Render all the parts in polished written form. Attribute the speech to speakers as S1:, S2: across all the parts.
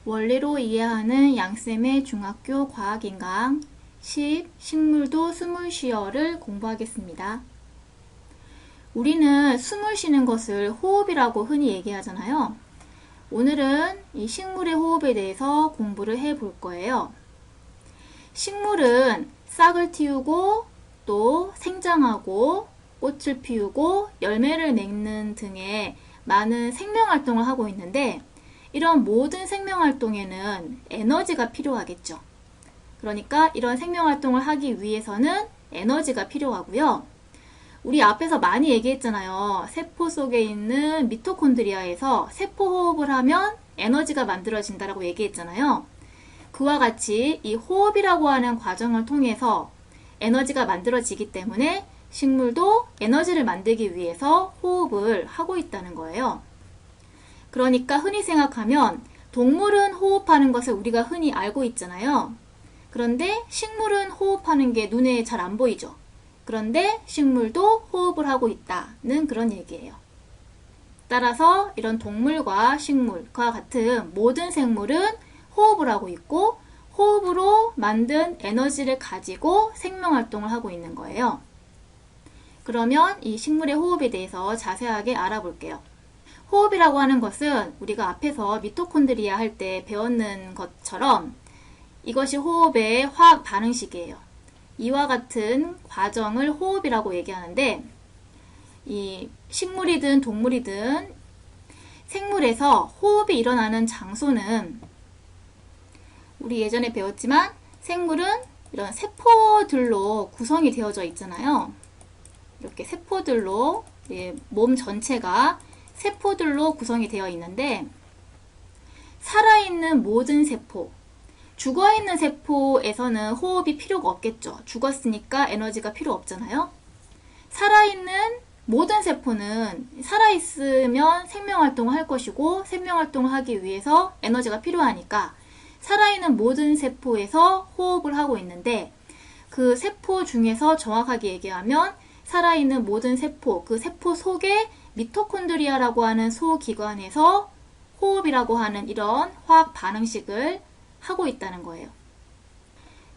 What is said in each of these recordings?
S1: 원리로 이해하는 양쌤의 중학교 과학인강 10. 식물도 숨을 쉬어를 공부하겠습니다. 우리는 숨을 쉬는 것을 호흡이라고 흔히 얘기하잖아요. 오늘은 이 식물의 호흡에 대해서 공부를 해볼 거예요. 식물은 싹을 틔우고 또 생장하고 꽃을 피우고 열매를 맺는 등의 많은 생명활동을 하고 있는데 이런 모든 생명활동에는 에너지가 필요하겠죠. 그러니까 이런 생명활동을 하기 위해서는 에너지가 필요하고요. 우리 앞에서 많이 얘기했잖아요. 세포 속에 있는 미토콘드리아에서 세포호흡을 하면 에너지가 만들어진다고 얘기했잖아요. 그와 같이 이 호흡이라고 하는 과정을 통해서 에너지가 만들어지기 때문에 식물도 에너지를 만들기 위해서 호흡을 하고 있다는 거예요. 그러니까 흔히 생각하면 동물은 호흡하는 것을 우리가 흔히 알고 있잖아요. 그런데 식물은 호흡하는 게 눈에 잘 안 보이죠. 그런데 식물도 호흡을 하고 있다는 그런 얘기예요. 따라서 이런 동물과 식물과 같은 모든 생물은 호흡을 하고 있고 호흡으로 만든 에너지를 가지고 생명활동을 하고 있는 거예요. 그러면 이 식물의 호흡에 대해서 자세하게 알아볼게요. 호흡이라고 하는 것은 우리가 앞에서 미토콘드리아 할 때 배웠는 것처럼 이것이 호흡의 화학 반응식이에요. 이와 같은 과정을 호흡이라고 얘기하는데 이 식물이든 동물이든 생물에서 호흡이 일어나는 장소는 우리 예전에 배웠지만 생물은 이런 세포들로 구성이 되어져 있잖아요. 이렇게 세포들로 몸 전체가 세포들로 구성이 되어 있는데 살아있는 모든 세포, 죽어있는 세포에서는 호흡이 필요가 없겠죠. 죽었으니까 에너지가 필요 없잖아요. 살아있는 모든 세포는 살아있으면 생명활동을 할 것이고 생명활동을 하기 위해서 에너지가 필요하니까 살아있는 모든 세포에서 호흡을 하고 있는데 그 세포 중에서 정확하게 얘기하면 살아있는 모든 세포, 그 세포 속에 미토콘드리아라고 하는 소기관에서 호흡이라고 하는 이런 화학 반응식을 하고 있다는 거예요.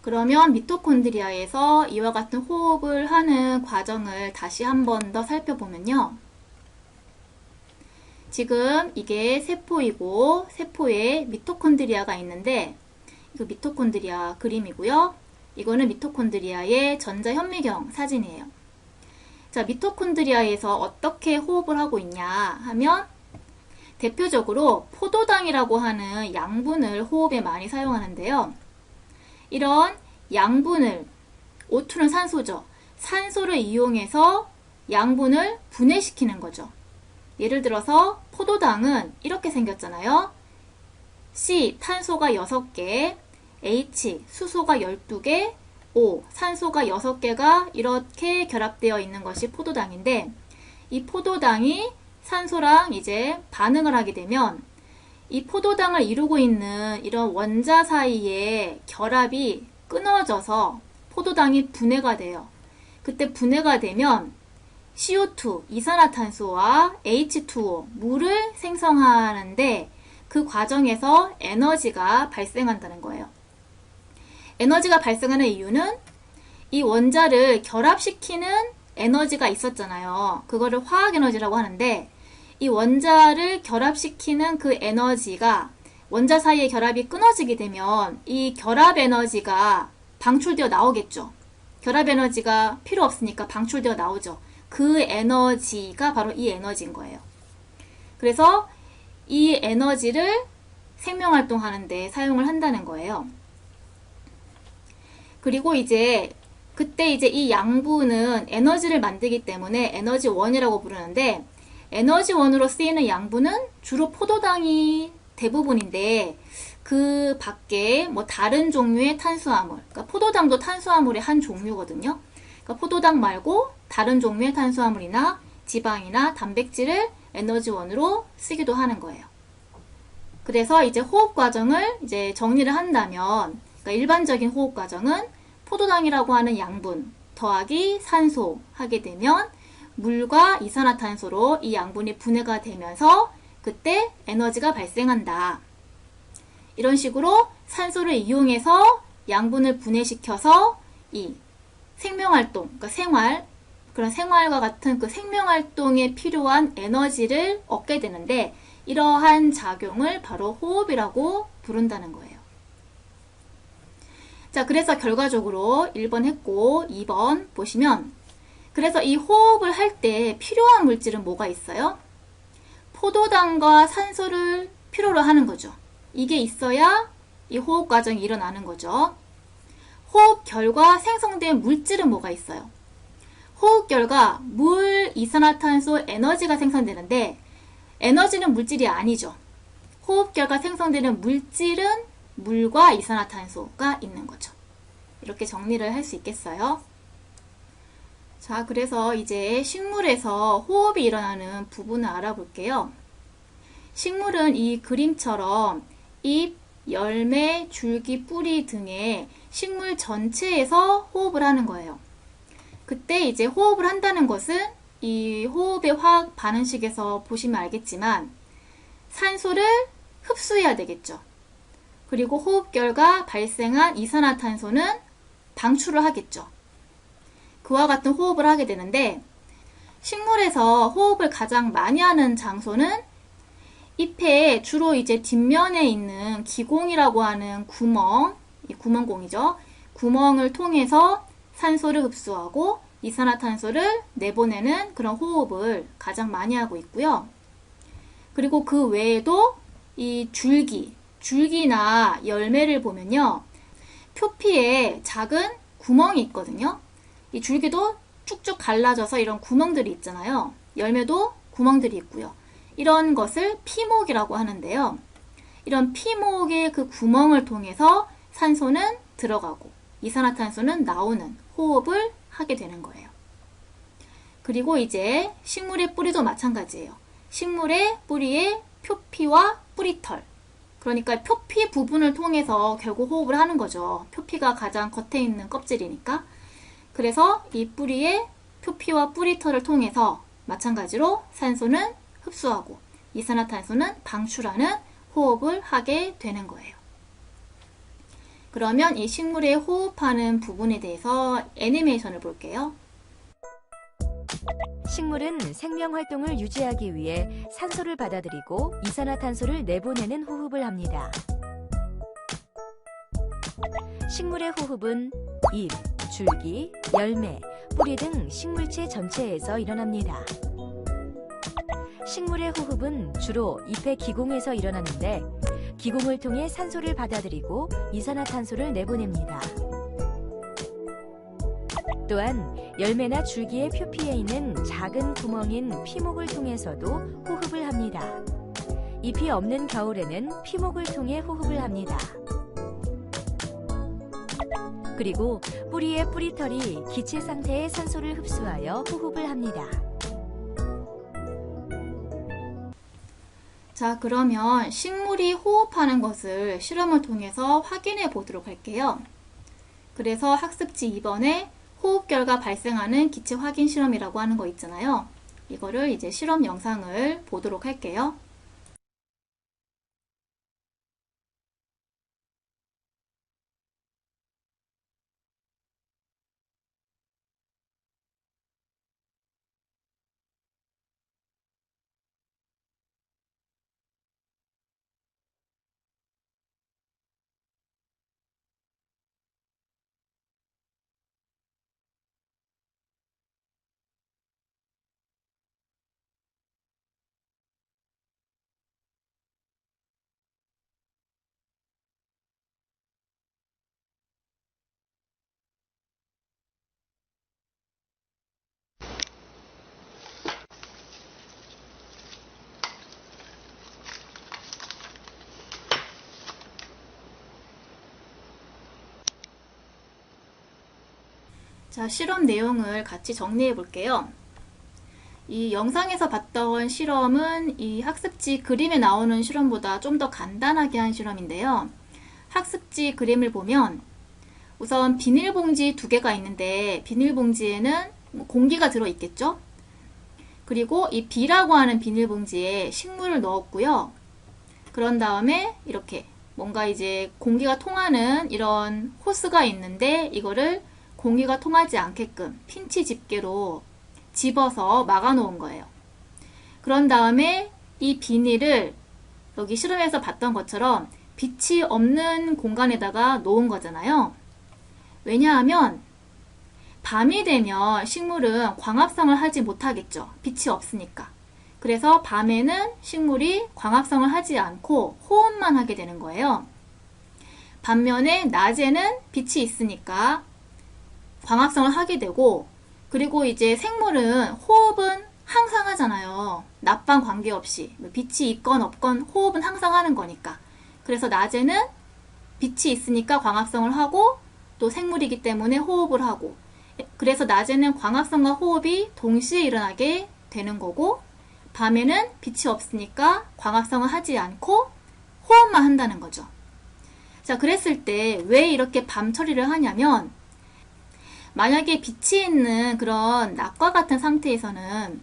S1: 그러면 미토콘드리아에서 이와 같은 호흡을 하는 과정을 다시 한 번 더 살펴보면요. 지금 이게 세포이고 세포에 미토콘드리아가 있는데 이거 미토콘드리아 그림이고요. 이거는 미토콘드리아의 전자현미경 사진이에요. 자, 미토콘드리아에서 어떻게 호흡을 하고 있냐 하면 대표적으로 포도당이라고 하는 양분을 호흡에 많이 사용하는데요. 이런 양분을, O2는 산소죠. 산소를 이용해서 양분을 분해시키는 거죠. 예를 들어서 포도당은 이렇게 생겼잖아요. C, 탄소가 6개, H, 수소가 12개, O, 산소가 6개가 이렇게 결합되어 있는 것이 포도당인데 이 포도당이 산소랑 이제 반응을 하게 되면 이 포도당을 이루고 있는 이런 원자 사이의 결합이 끊어져서 포도당이 분해가 돼요. 그때 분해가 되면 CO2, 이산화탄소와 H2O, 물을 생성하는데 그 과정에서 에너지가 발생한다는 거예요. 에너지가 발생하는 이유는 이 원자를 결합시키는 에너지가 있었잖아요. 그거를 화학에너지라고 하는데 이 원자를 결합시키는 그 에너지가 원자 사이의 결합이 끊어지게 되면 이 결합 에너지가 방출되어 나오겠죠. 결합 에너지가 필요 없으니까 방출되어 나오죠. 그 에너지가 바로 이 에너지인 거예요. 그래서 이 에너지를 생명활동 하는데 사용을 한다는 거예요. 그리고 그때 이 양분은 에너지를 만들기 때문에 에너지원이라고 부르는데 에너지원으로 쓰이는 양분은 주로 포도당이 대부분인데 그 밖에 뭐 다른 종류의 탄수화물, 그러니까 포도당도 탄수화물의 한 종류거든요. 그러니까 포도당 말고 다른 종류의 탄수화물이나 지방이나 단백질을 에너지원으로 쓰기도 하는 거예요. 그래서 이제 호흡 과정을 이제 정리를 한다면 그러니까 일반적인 호흡 과정은 포도당이라고 하는 양분 더하기 산소 하게 되면 물과 이산화탄소로 이 양분이 분해가 되면서 그때 에너지가 발생한다. 이런 식으로 산소를 이용해서 양분을 분해시켜서 이 생명활동, 그러니까 그런 생활과 같은 그 생명활동에 필요한 에너지를 얻게 되는데, 이러한 작용을 바로 호흡이라고 부른다는 거예요. 자, 그래서 결과적으로 1번 했고 2번 보시면, 그래서 이 호흡을 할 때 필요한 물질은 뭐가 있어요? 포도당과 산소를 필요로 하는 거죠. 이게 있어야 이 호흡 과정이 일어나는 거죠. 호흡 결과 생성된 물질은 뭐가 있어요? 호흡 결과 물, 이산화탄소, 에너지가 생성되는데, 에너지는 물질이 아니죠. 호흡 결과 생성되는 물질은 물과 이산화탄소가 있는 거죠. 이렇게 정리를 할 수 있겠어요? 자, 그래서 이제 식물에서 호흡이 일어나는 부분을 알아볼게요. 식물은 이 그림처럼 잎, 열매, 줄기, 뿌리 등의 식물 전체에서 호흡을 하는 거예요. 그때 이제 호흡을 한다는 것은 이 호흡의 화학 반응식에서 보시면 알겠지만 산소를 흡수해야 되겠죠. 그리고 호흡 결과 발생한 이산화탄소는 방출을 하겠죠. 그와 같은 호흡을 하게 되는데, 식물에서 호흡을 가장 많이 하는 장소는 잎의 주로 이제 뒷면에 있는 기공이라고 하는 구멍, 이 구멍공이죠. 구멍을 통해서 산소를 흡수하고 이산화탄소를 내보내는 그런 호흡을 가장 많이 하고 있고요. 그리고 그 외에도 이 줄기나 열매를 보면요, 표피에 작은 구멍이 있거든요. 이 줄기도 쭉쭉 갈라져서 이런 구멍들이 있잖아요. 열매도 구멍들이 있고요. 이런 것을 피목이라고 하는데요. 이런 피목의 그 구멍을 통해서 산소는 들어가고 이산화탄소는 나오는 호흡을 하게 되는 거예요. 그리고 이제 식물의 뿌리도 마찬가지예요. 식물의 뿌리에 표피와 뿌리털, 그러니까 표피 부분을 통해서 결국 호흡을 하는 거죠. 표피가 가장 겉에 있는 껍질이니까. 그래서 이 뿌리에 표피와 뿌리털을 통해서 마찬가지로 산소는 흡수하고 이산화탄소는 방출하는 호흡을 하게 되는 거예요. 그러면 이 식물의 호흡하는 부분에 대해서 애니메이션을 볼게요.
S2: 식물은 생명 활동을 유지하기 위해 산소를 받아들이고 이산화탄소를 내보내는 호흡을 합니다. 식물의 호흡은 잎, 줄기, 열매, 뿌리 등 식물체 전체에서 일어납니다. 식물의 호흡은 주로 잎의 기공에서 일어나는데, 기공을 통해 산소를 받아들이고 이산화탄소를 내보냅니다. 또한 열매나 줄기의 표피에 있는 작은 구멍인 피목을 통해서도 호흡을 합니다. 잎이 없는 겨울에는 피목을 통해 호흡을 합니다. 그리고 뿌리의 뿌리털이 기체 상태의 산소를 흡수하여 호흡을 합니다.
S1: 자, 그러면 식물이 호흡하는 것을 실험을 통해서 확인해 보도록 할게요. 그래서 학습지 2번에 호흡 결과 발생하는 기체 확인 실험이라고 하는 거 있잖아요. 이거를 이제 실험 영상을 보도록 할게요. 자, 실험 내용을 같이 정리해 볼게요. 이 영상에서 봤던 실험은 이 학습지 그림에 나오는 실험보다 좀 더 간단하게 한 실험인데요. 학습지 그림을 보면 우선 비닐봉지 2개가 있는데, 비닐봉지에는 공기가 들어있겠죠? 그리고 이 B라고 하는 비닐봉지에 식물을 넣었고요. 그런 다음에 이렇게 뭔가 이제 공기가 통하는 이런 호스가 있는데 이거를 공기가 통하지 않게끔 핀치 집게로 집어서 막아 놓은 거예요. 그런 다음에 이 비닐을 여기 실험에서 봤던 것처럼 빛이 없는 공간에다가 놓은 거잖아요. 왜냐하면 밤이 되면 식물은 광합성을 하지 못하겠죠. 빛이 없으니까. 그래서 밤에는 식물이 광합성을 하지 않고 호흡만 하게 되는 거예요. 반면에 낮에는 빛이 있으니까 광합성을 하게 되고, 그리고 이제 생물은 호흡은 항상 하잖아요. 낮밤 관계없이 빛이 있건 없건 호흡은 항상 하는 거니까. 그래서 낮에는 빛이 있으니까 광합성을 하고 또 생물이기 때문에 호흡을 하고, 그래서 낮에는 광합성과 호흡이 동시에 일어나게 되는 거고, 밤에는 빛이 없으니까 광합성을 하지 않고 호흡만 한다는 거죠. 자, 그랬을 때 왜 이렇게 밤 처리를 하냐면, 만약에 빛이 있는 그런 낮과 같은 상태에서는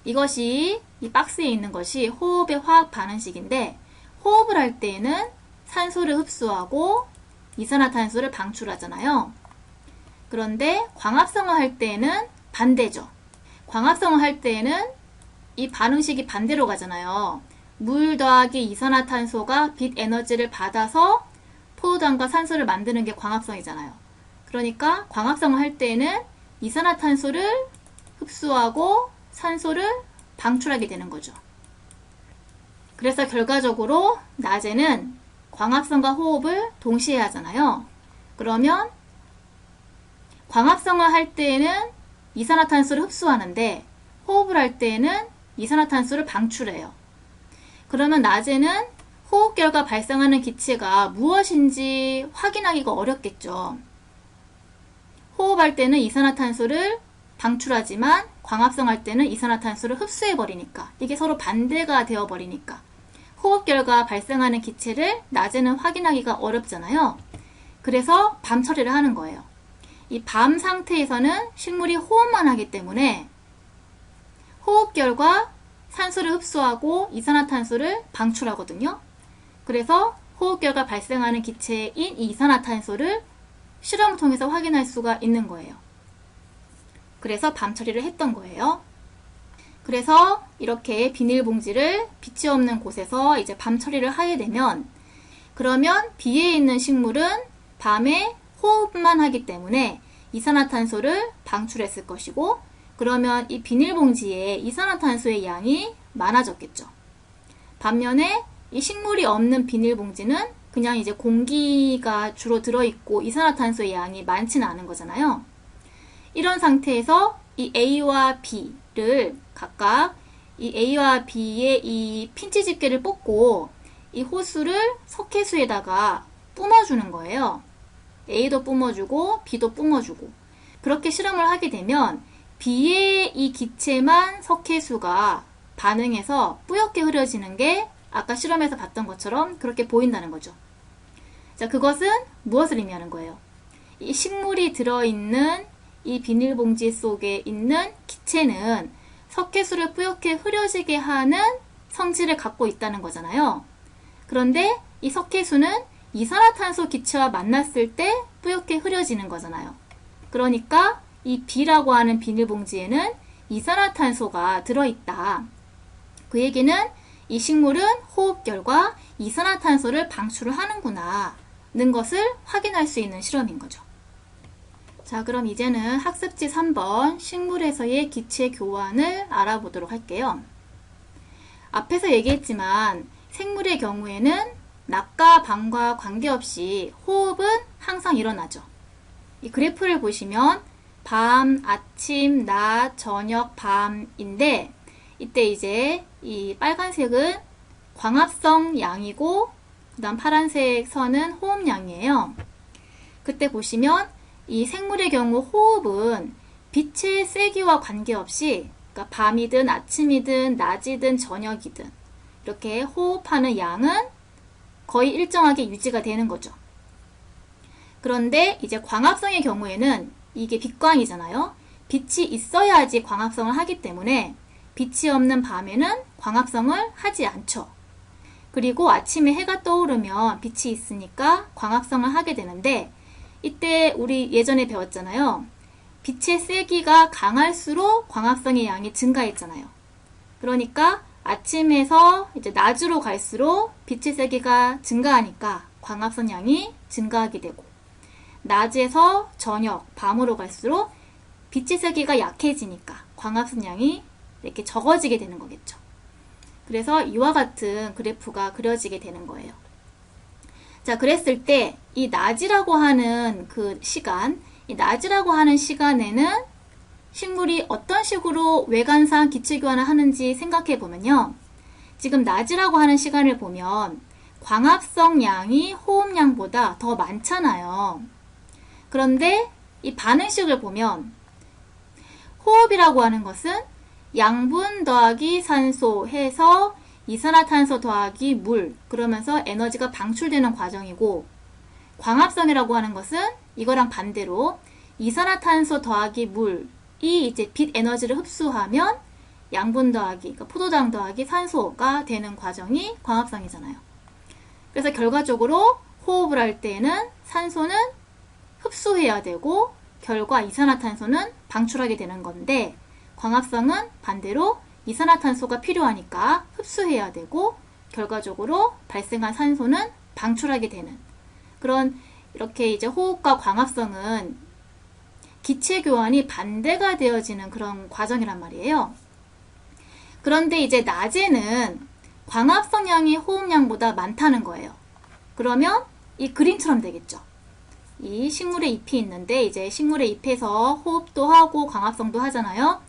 S1: 이것이 이 박스에 있는 것이 호흡의 화학 반응식인데, 호흡을 할 때에는 산소를 흡수하고 이산화탄소를 방출하잖아요. 그런데 광합성을 할 때에는 반대죠. 광합성을 할 때에는 이 반응식이 반대로 가잖아요. 물 더하기 이산화탄소가 빛 에너지를 받아서 포도당과 산소를 만드는 게 광합성이잖아요. 그러니까 광합성을 할 때에는 이산화탄소를 흡수하고 산소를 방출하게 되는 거죠. 그래서 결과적으로 낮에는 광합성과 호흡을 동시에 하잖아요. 그러면 광합성을 할 때에는 이산화탄소를 흡수하는데 호흡을 할 때에는 이산화탄소를 방출해요. 그러면 낮에는 호흡 결과 발생하는 기체가 무엇인지 확인하기가 어렵겠죠. 호흡할 때는 이산화탄소를 방출하지만 광합성할 때는 이산화탄소를 흡수해버리니까, 이게 서로 반대가 되어버리니까 호흡 결과 발생하는 기체를 낮에는 확인하기가 어렵잖아요. 그래서 밤 처리를 하는 거예요. 이 밤 상태에서는 식물이 호흡만 하기 때문에 호흡 결과 산소를 흡수하고 이산화탄소를 방출하거든요. 그래서 호흡 결과 발생하는 기체인 이 이산화탄소를 실험을 통해서 확인할 수가 있는 거예요. 그래서 밤 처리를 했던 거예요. 그래서 이렇게 비닐봉지를 빛이 없는 곳에서 이제 밤 처리를 하게 되면, 그러면 비에 있는 식물은 밤에 호흡만 하기 때문에 이산화탄소를 방출했을 것이고, 그러면 이 비닐봉지에 이산화탄소의 양이 많아졌겠죠. 반면에 이 식물이 없는 비닐봉지는 그냥 이제 공기가 주로 들어있고 이산화탄소의 양이 많지는 않은 거잖아요. 이런 상태에서 이 A와 B를 각각 이 A와 B의 이 핀치 집게를 뽑고 이 호수를 석회수에다가 뿜어주는 거예요. A도 뿜어주고 B도 뿜어주고, 그렇게 실험을 하게 되면 B의 이 기체만 석회수가 반응해서 뿌옇게 흐려지는 게 아까 실험에서 봤던 것처럼 그렇게 보인다는 거죠. 자, 그것은 무엇을 의미하는 거예요? 이 식물이 들어있는 이 비닐봉지 속에 있는 기체는 석회수를 뿌옇게 흐려지게 하는 성질을 갖고 있다는 거잖아요. 그런데 이 석회수는 이산화탄소 기체와 만났을 때 뿌옇게 흐려지는 거잖아요. 그러니까 이 B라고 하는 비닐봉지에는 이산화탄소가 들어있다. 그 얘기는 이 식물은 호흡 결과 이산화탄소를 방출을 하는구나 는 것을 확인할 수 있는 실험인 거죠. 자, 그럼 이제는 학습지 3번 식물에서의 기체 교환을 알아보도록 할게요. 앞에서 얘기했지만 생물의 경우에는 낮과 밤과 관계없이 호흡은 항상 일어나죠. 이 그래프를 보시면 밤, 아침, 낮, 저녁, 밤인데, 이때 이제 이 빨간색은 광합성 양이고 그 다음 파란색 선은 호흡량이에요. 그때 보시면 이 생물의 경우 호흡은 빛의 세기와 관계없이, 그러니까 밤이든 아침이든 낮이든 저녁이든 이렇게 호흡하는 양은 거의 일정하게 유지가 되는 거죠. 그런데 이제 광합성의 경우에는 이게 빛광이잖아요. 빛이 있어야지 광합성을 하기 때문에 빛이 없는 밤에는 광합성을 하지 않죠. 그리고 아침에 해가 떠오르면 빛이 있으니까 광합성을 하게 되는데, 이때 우리 예전에 배웠잖아요. 빛의 세기가 강할수록 광합성의 양이 증가했잖아요. 그러니까 아침에서 이제 낮으로 갈수록 빛의 세기가 증가하니까 광합성 양이 증가하게 되고, 낮에서 저녁, 밤으로 갈수록 빛의 세기가 약해지니까 광합성 양이 이렇게 적어지게 되는 거겠죠. 그래서 이와 같은 그래프가 그려지게 되는 거예요. 자, 그랬을 때 이 낮이라고 하는 그 시간, 이 낮이라고 하는 시간에는 식물이 어떤 식으로 외관상 기체 교환을 하는지 생각해 보면요. 지금 낮이라고 하는 시간을 보면 광합성 양이 호흡량보다 더 많잖아요. 그런데 이 반응식을 보면 호흡이라고 하는 것은 양분 더하기 산소 해서 이산화탄소 더하기 물, 그러면서 에너지가 방출되는 과정이고, 광합성이라고 하는 것은 이거랑 반대로 이산화탄소 더하기 물이 이제 빛 에너지를 흡수하면 양분 더하기, 그러니까 포도당 더하기 산소가 되는 과정이 광합성이잖아요. 그래서 결과적으로 호흡을 할 때에는 산소는 흡수해야 되고 결과 이산화탄소는 방출하게 되는 건데, 광합성은 반대로 이산화탄소가 필요하니까 흡수해야 되고 결과적으로 발생한 산소는 방출하게 되는 그런, 이렇게 이제 호흡과 광합성은 기체 교환이 반대가 되어지는 그런 과정이란 말이에요. 그런데 이제 낮에는 광합성 양이 호흡량보다 많다는 거예요. 그러면 이 그림처럼 되겠죠. 이 식물의 잎이 있는데 이제 식물의 잎에서 호흡도 하고 광합성도 하잖아요.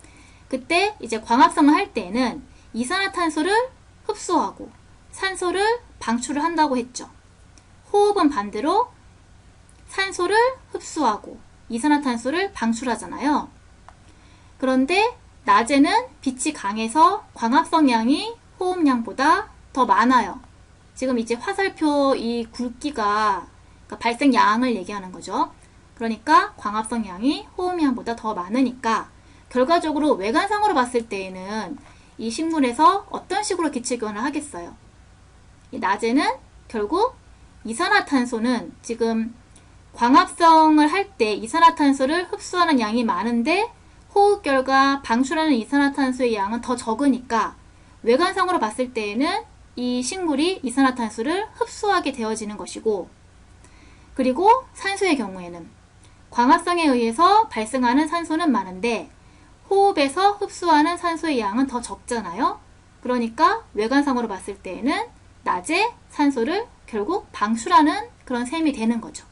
S1: 그때 이제 광합성을 할 때는 이산화탄소를 흡수하고 산소를 방출을 한다고 했죠. 호흡은 반대로 산소를 흡수하고 이산화탄소를 방출하잖아요. 그런데 낮에는 빛이 강해서 광합성 양이 호흡량보다 더 많아요. 지금 이제 화살표 이 굵기가 그러니까 발생 양을 얘기하는 거죠. 그러니까 광합성 양이 호흡량보다 더 많으니까 결과적으로 외관상으로 봤을 때에는 이 식물에서 어떤 식으로 기체 교환을 하겠어요? 낮에는 결국 이산화탄소는 지금 광합성을 할 때 이산화탄소를 흡수하는 양이 많은데 호흡 결과 방출하는 이산화탄소의 양은 더 적으니까 외관상으로 봤을 때에는 이 식물이 이산화탄소를 흡수하게 되어지는 것이고, 그리고 산소의 경우에는 광합성에 의해서 발생하는 산소는 많은데 호흡에서 흡수하는 산소의 양은 더 적잖아요. 그러니까 외관상으로 봤을 때에는 낮에 산소를 결국 방출하는 그런 셈이 되는 거죠.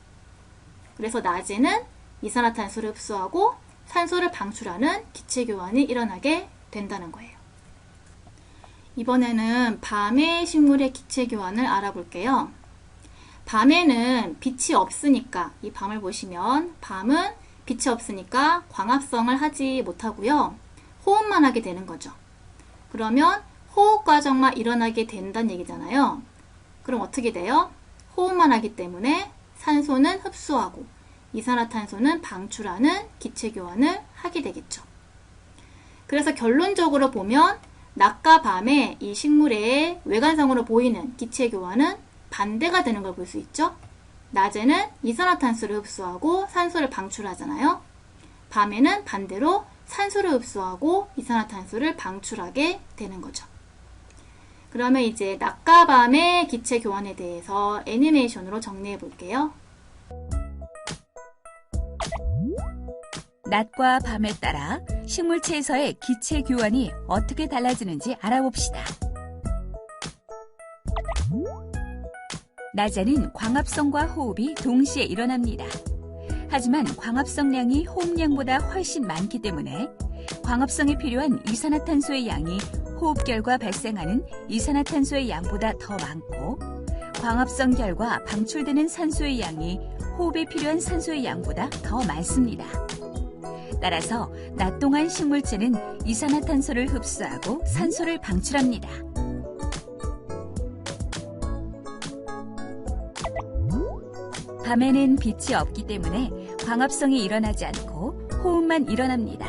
S1: 그래서 낮에는 이산화탄소를 흡수하고 산소를 방출하는 기체 교환이 일어나게 된다는 거예요. 이번에는 밤의 식물의 기체 교환을 알아볼게요. 밤에는 빛이 없으니까, 이 밤을 보시면 밤은 빛이 없으니까 광합성을 하지 못하고요. 호흡만 하게 되는 거죠. 그러면 호흡 과정만 일어나게 된다는 얘기잖아요. 그럼 어떻게 돼요? 호흡만 하기 때문에 산소는 흡수하고 이산화탄소는 방출하는 기체 교환을 하게 되겠죠. 그래서 결론적으로 보면 낮과 밤에 이 식물의 외관상으로 보이는 기체 교환은 반대가 되는 걸 볼 수 있죠. 낮에는 이산화탄소를 흡수하고 산소를 방출하잖아요. 밤에는 반대로 산소를 흡수하고 이산화탄소를 방출하게 되는 거죠. 그러면 이제 낮과 밤의 기체 교환에 대해서 애니메이션으로 정리해 볼게요.
S2: 낮과 밤에 따라 식물체에서의 기체 교환이 어떻게 달라지는지 알아봅시다. 낮에는 광합성과 호흡이 동시에 일어납니다. 하지만 광합성량이 호흡량보다 훨씬 많기 때문에 광합성에 필요한 이산화탄소의 양이 호흡 결과 발생하는 이산화탄소의 양보다 더 많고, 광합성 결과 방출되는 산소의 양이 호흡에 필요한 산소의 양보다 더 많습니다. 따라서 낮 동안 식물체는 이산화탄소를 흡수하고 산소를 방출합니다. 밤에는 빛이 없기 때문에 광합성이 일어나지 않고 호흡만 일어납니다.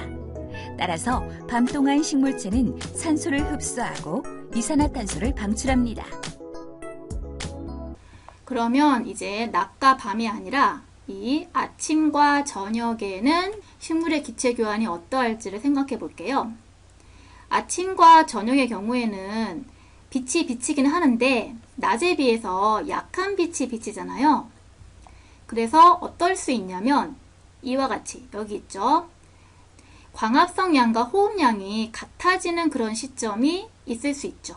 S2: 따라서 밤 동안 식물체는 산소를 흡수하고 이산화탄소를 방출합니다.
S1: 그러면 이제 낮과 밤이 아니라 이 아침과 저녁에는 식물의 기체 교환이 어떠할지를 생각해 볼게요. 아침과 저녁의 경우에는 빛이 비치긴 하는데 낮에 비해서 약한 빛이 비치잖아요. 그래서 어떨 수 있냐면 이와 같이 여기 있죠. 광합성 양과 호흡량이 같아지는 그런 시점이 있을 수 있죠.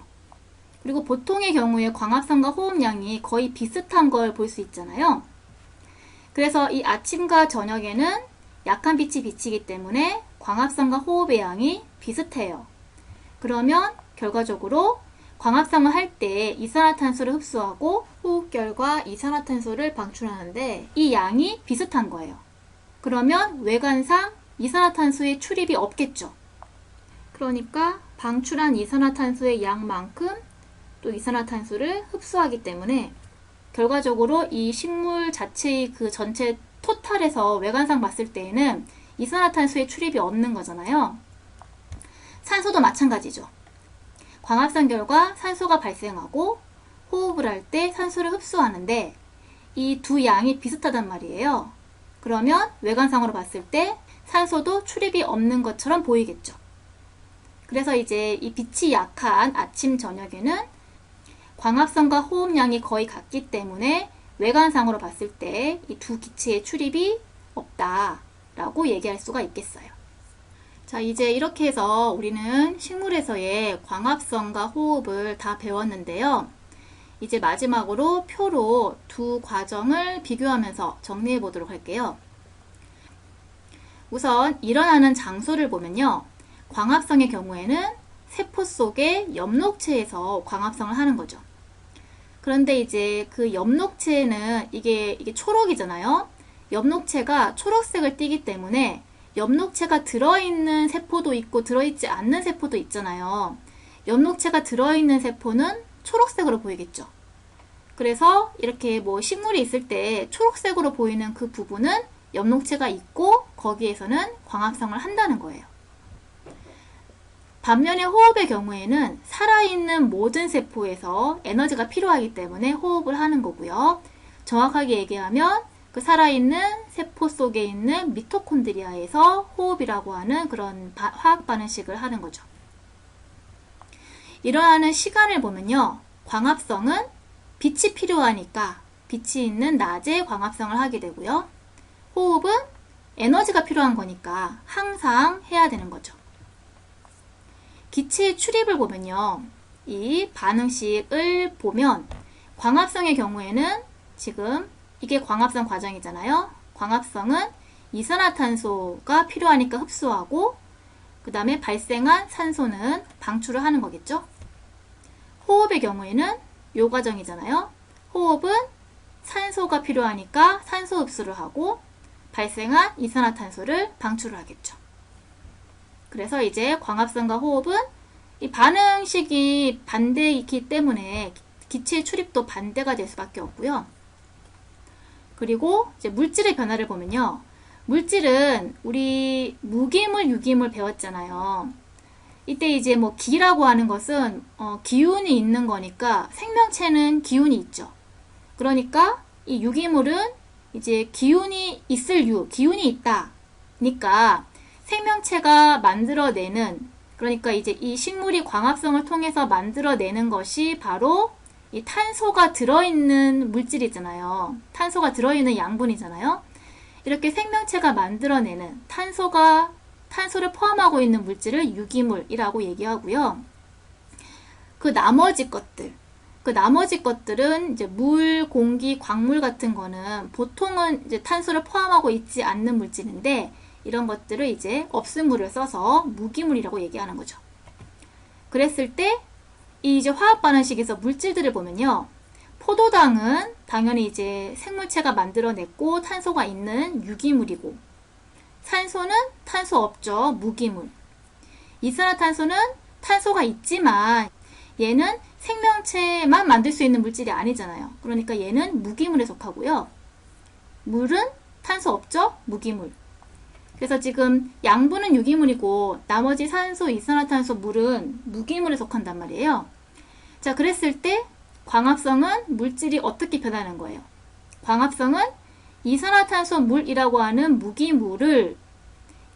S1: 그리고 보통의 경우에 광합성과 호흡량이 거의 비슷한 걸 볼 수 있잖아요. 그래서 이 아침과 저녁에는 약한 빛이 비치기 때문에 광합성과 호흡의 양이 비슷해요. 그러면 결과적으로 광합성을 할 때 이산화탄소를 흡수하고 호흡결과 이산화탄소를 방출하는데 이 양이 비슷한 거예요. 그러면 외관상 이산화탄소의 출입이 없겠죠. 그러니까 방출한 이산화탄소의 양만큼 또 이산화탄소를 흡수하기 때문에 결과적으로 이 식물 자체의 그 전체 토탈에서 외관상 봤을 때에는 이산화탄소의 출입이 없는 거잖아요. 산소도 마찬가지죠. 광합성 결과 산소가 발생하고 호흡을 할 때 산소를 흡수하는데 이 두 양이 비슷하단 말이에요. 그러면 외관상으로 봤을 때 산소도 출입이 없는 것처럼 보이겠죠. 그래서 이제 이 빛이 약한 아침, 저녁에는 광합성과 호흡량이 거의 같기 때문에 외관상으로 봤을 때 이 두 기체의 출입이 없다라고 얘기할 수가 있겠어요. 자, 이제 이렇게 해서 우리는 식물에서의 광합성과 호흡을 다 배웠는데요. 이제 마지막으로 표로 두 과정을 비교하면서 정리해 보도록 할게요. 우선 일어나는 장소를 보면요. 광합성의 경우에는 세포 속의 엽록체에서 광합성을 하는 거죠. 그런데 이제 그 엽록체는 이게 초록이잖아요. 엽록체가 초록색을 띠기 때문에 엽록체가 들어있는 세포도 있고 들어있지 않는 세포도 있잖아요. 엽록체가 들어있는 세포는 초록색으로 보이겠죠. 그래서 이렇게 뭐 식물이 있을 때 초록색으로 보이는 그 부분은 엽록체가 있고 거기에서는 광합성을 한다는 거예요. 반면에 호흡의 경우에는 살아있는 모든 세포에서 에너지가 필요하기 때문에 호흡을 하는 거고요. 정확하게 얘기하면 그 살아있는 세포 속에 있는 미토콘드리아에서 호흡이라고 하는 그런 화학 반응식을 하는 거죠. 일어나는 시간을 보면요. 광합성은 빛이 필요하니까 빛이 있는 낮에 광합성을 하게 되고요. 호흡은 에너지가 필요한 거니까 항상 해야 되는 거죠. 기체의 출입을 보면요. 이 반응식을 보면 광합성의 경우에는 지금 이게 광합성 과정이잖아요. 광합성은 이산화탄소가 필요하니까 흡수하고 그 다음에 발생한 산소는 방출을 하는 거겠죠. 호흡의 경우에는 이 과정이잖아요. 호흡은 산소가 필요하니까 산소 흡수를 하고 발생한 이산화탄소를 방출을 하겠죠. 그래서 이제 광합성과 호흡은 이 반응식이 반대이기 때문에 기체의 출입도 반대가 될 수밖에 없고요. 그리고 이제 물질의 변화를 보면요. 물질은 우리 무기물, 유기물 배웠잖아요. 이때 이제 뭐 기라고 하는 것은 기운이 있는 거니까 생명체는 기운이 있죠. 그러니까 이 유기물은 이제 기운이 있을 기운이 있다니까 생명체가 만들어내는, 그러니까 이제 이 식물이 광합성을 통해서 만들어내는 것이 바로 이 탄소가 들어있는 물질이잖아요. 탄소가 들어있는 양분이잖아요. 이렇게 생명체가 만들어내는 탄소를 포함하고 있는 물질을 유기물이라고 얘기하고요. 그 나머지 것들은 이제 물, 공기, 광물 같은 거는 보통은 이제 탄소를 포함하고 있지 않는 물질인데 이런 것들을 이제 없음물을 써서 무기물이라고 얘기하는 거죠. 그랬을 때 이 이제 화학 반응식에서 물질들을 보면요. 포도당은 당연히 이제 생물체가 만들어냈고 탄소가 있는 유기물이고, 산소는 탄소 없죠. 무기물. 이산화탄소는 탄소가 있지만 얘는 생명체만 만들 수 있는 물질이 아니잖아요. 그러니까 얘는 무기물에 속하고요. 물은 탄소 없죠. 무기물. 그래서 지금 양분은 유기물이고 나머지 산소, 이산화탄소, 물은 무기물에 속한단 말이에요. 자, 그랬을 때 광합성은 물질이 어떻게 변하는 거예요? 광합성은 이산화탄소 물이라고 하는 무기물을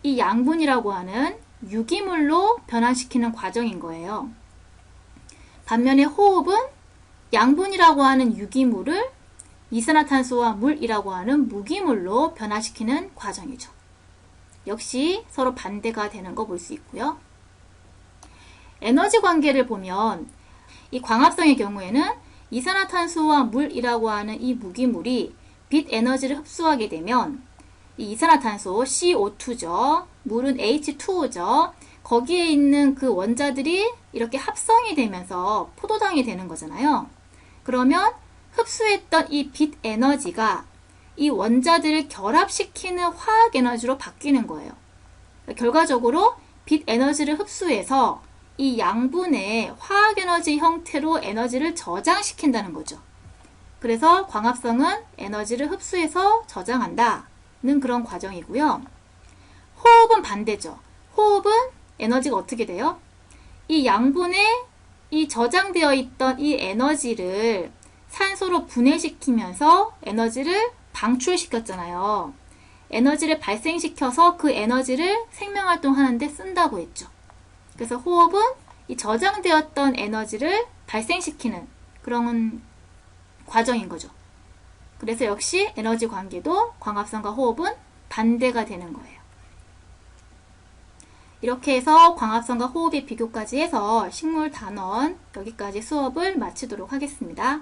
S1: 이 양분이라고 하는 유기물로 변화시키는 과정인 거예요. 반면에 호흡은 양분이라고 하는 유기물을 이산화탄소와 물이라고 하는 무기물로 변화시키는 과정이죠. 역시 서로 반대가 되는 거 볼 수 있고요. 에너지 관계를 보면 이 광합성의 경우에는 이산화탄소와 물이라고 하는 이 무기물이 빛 에너지를 흡수하게 되면 이 이산화탄소 CO2죠. 물은 H2O죠. 거기에 있는 그 원자들이 이렇게 합성이 되면서 포도당이 되는 거잖아요. 그러면 흡수했던 이 빛 에너지가 이 원자들을 결합시키는 화학 에너지로 바뀌는 거예요. 결과적으로 빛 에너지를 흡수해서 이 양분의 화학 에너지 형태로 에너지를 저장시킨다는 거죠. 그래서 광합성은 에너지를 흡수해서 저장한다는 그런 과정이고요. 호흡은 반대죠. 호흡은 에너지가 어떻게 돼요? 이 양분에 이 저장되어 있던 이 에너지를 산소로 분해시키면서 에너지를 방출시켰잖아요. 에너지를 발생시켜서 그 에너지를 생명활동 하는데 쓴다고 했죠. 그래서 호흡은 이 저장되었던 에너지를 발생시키는 그런 과정인 거죠. 그래서 역시 에너지 관계도 광합성과 호흡은 반대가 되는 거예요. 이렇게 해서 광합성과 호흡의 비교까지 해서 식물 단원 여기까지 수업을 마치도록 하겠습니다.